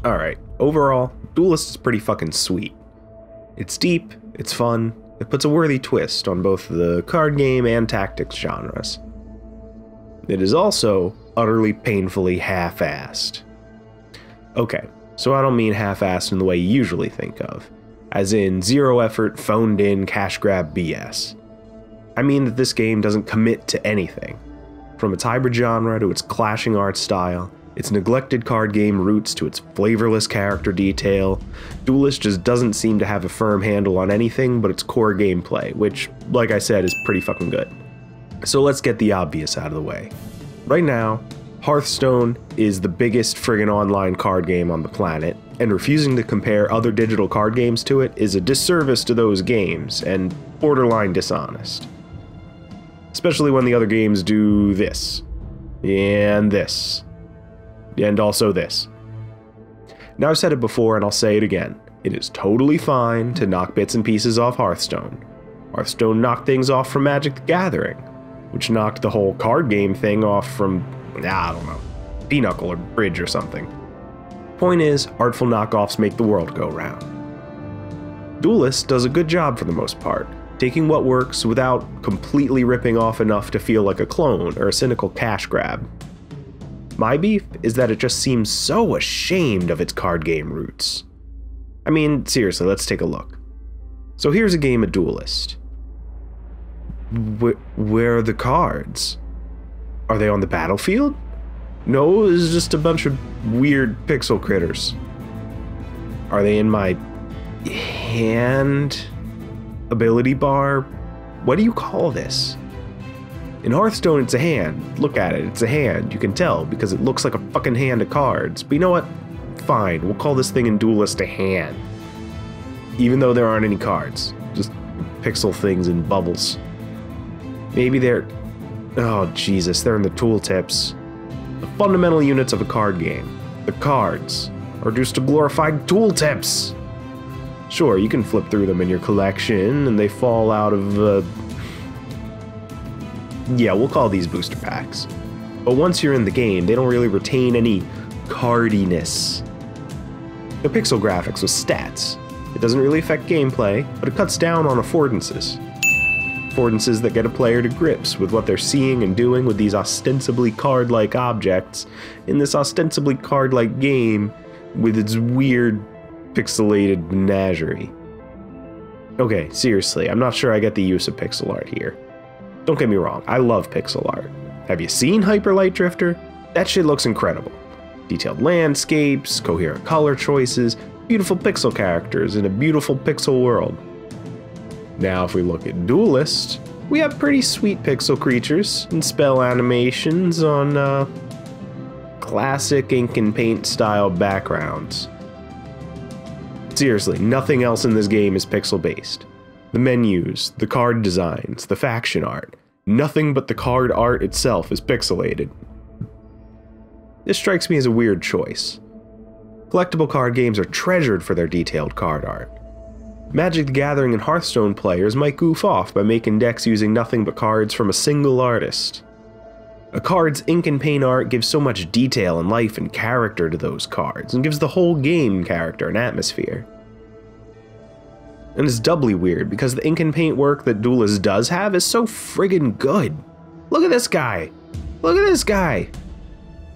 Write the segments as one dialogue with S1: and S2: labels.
S1: Alright, overall, Duelyst is pretty fucking sweet. It's deep, it's fun, it puts a worthy twist on both the card game and tactics genres. It is also utterly painfully half-assed. Okay, so I don't mean half-assed in the way you usually think of, as in zero effort, phoned in, cash grab BS. I mean that this game doesn't commit to anything. From its hybrid genre to its clashing art style, its neglected card game roots to its flavorless character detail, Duelyst just doesn't seem to have a firm handle on anything but its core gameplay, which, like I said, is pretty fucking good. So let's get the obvious out of the way. Right now, Hearthstone is the biggest friggin' online card game on the planet, and refusing to compare other digital card games to it is a disservice to those games, and borderline dishonest. Especially when the other games do this, and this, and also this. Now I've said it before and I'll say it again, it is totally fine to knock bits and pieces off Hearthstone. Hearthstone knocked things off from Magic the Gathering, which knocked the whole card game thing off from, I don't know, Pinochle or Bridge or something. Point is, artful knockoffs make the world go round. Duelyst does a good job for the most part, taking what works without completely ripping off enough to feel like a clone or a cynical cash grab. My beef is that it just seems so ashamed of its card game roots. I mean, seriously, let's take a look. So here's a game of Duelyst. Where are the cards? Are they on the battlefield? No, it's just a bunch of weird pixel critters. Are they in my hand ability bar? What do you call this? In Hearthstone, it's a hand. Look at it, it's a hand. You can tell because it looks like a fucking hand of cards. But you know what? Fine, we'll call this thing in Duelyst a hand. Even though there aren't any cards. Just pixel things in bubbles. Maybe they're... oh, Jesus, they're in the tooltips. The fundamental units of a card game, the cards, are reduced to glorified tooltips. Sure, you can flip through them in your collection, and they fall out of, yeah, we'll call these booster packs. But once you're in the game, they don't really retain any cardiness. The pixel graphics with stats. It doesn't really affect gameplay, but it cuts down on affordances. Affordances that get a player to grips with what they're seeing and doing with these ostensibly card-like objects in this ostensibly card-like game with its weird pixelated menagerie. Okay, seriously, I'm not sure I get the use of pixel art here. Don't get me wrong, I love pixel art. Have you seen Hyper Light Drifter? That shit looks incredible. Detailed landscapes, coherent color choices, beautiful pixel characters in a beautiful pixel world. Now if we look at Duelyst, we have pretty sweet pixel creatures and spell animations on classic ink and paint style backgrounds. Seriously, nothing else in this game is pixel based. The menus, the card designs, the faction art, nothing but the card art itself is pixelated. This strikes me as a weird choice. Collectible card games are treasured for their detailed card art. Magic the Gathering and Hearthstone players might goof off by making decks using nothing but cards from a single artist. A card's ink and paint art gives so much detail and life and character to those cards, and gives the whole game character and atmosphere. And it's doubly weird because the ink and paint work that Duelyst does have is so friggin' good. Look at this guy! Look at this guy!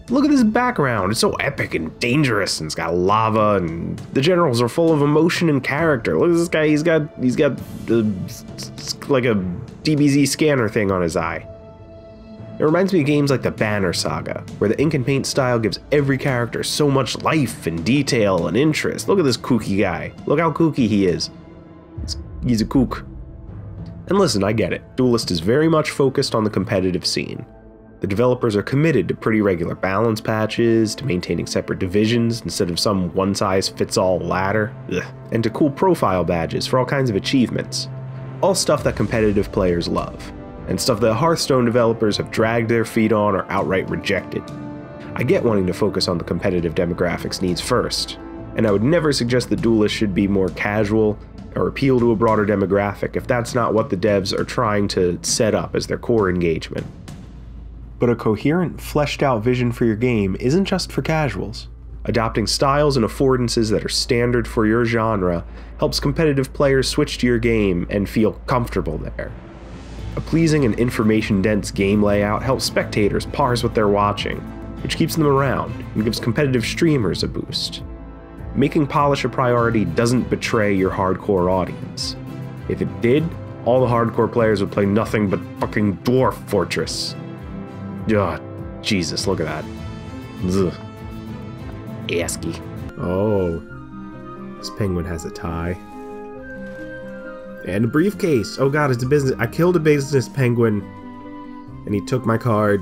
S1: Look at this background, it's so epic and dangerous, and it's got lava, and the generals are full of emotion and character. Look at this guy, he's got like a DBZ scanner thing on his eye. It reminds me of games like the Banner Saga, where the ink and paint style gives every character so much life and detail and interest. Look at this kooky guy. Look how kooky he is. He's a kook. And listen, I get it. Duelyst is very much focused on the competitive scene. The developers are committed to pretty regular balance patches, to maintaining separate divisions instead of some one-size-fits-all ladder, and to cool profile badges for all kinds of achievements. All stuff that competitive players love, and stuff that Hearthstone developers have dragged their feet on or outright rejected. I get wanting to focus on the competitive demographics needs first, and I would never suggest that Duelyst should be more casual or appeal to a broader demographic if that's not what the devs are trying to set up as their core engagement. But a coherent, fleshed out vision for your game isn't just for casuals. Adopting styles and affordances that are standard for your genre helps competitive players switch to your game and feel comfortable there. A pleasing and information-dense game layout helps spectators parse what they're watching, which keeps them around and gives competitive streamers a boost. Making polish a priority doesn't betray your hardcore audience. If it did, all the hardcore players would play nothing but fucking Dwarf Fortress. Ugh, Jesus, look at that. Ugh. ASCII. Oh. This penguin has a tie. And a briefcase. Oh god, it's a business. I killed a business penguin. And he took my card.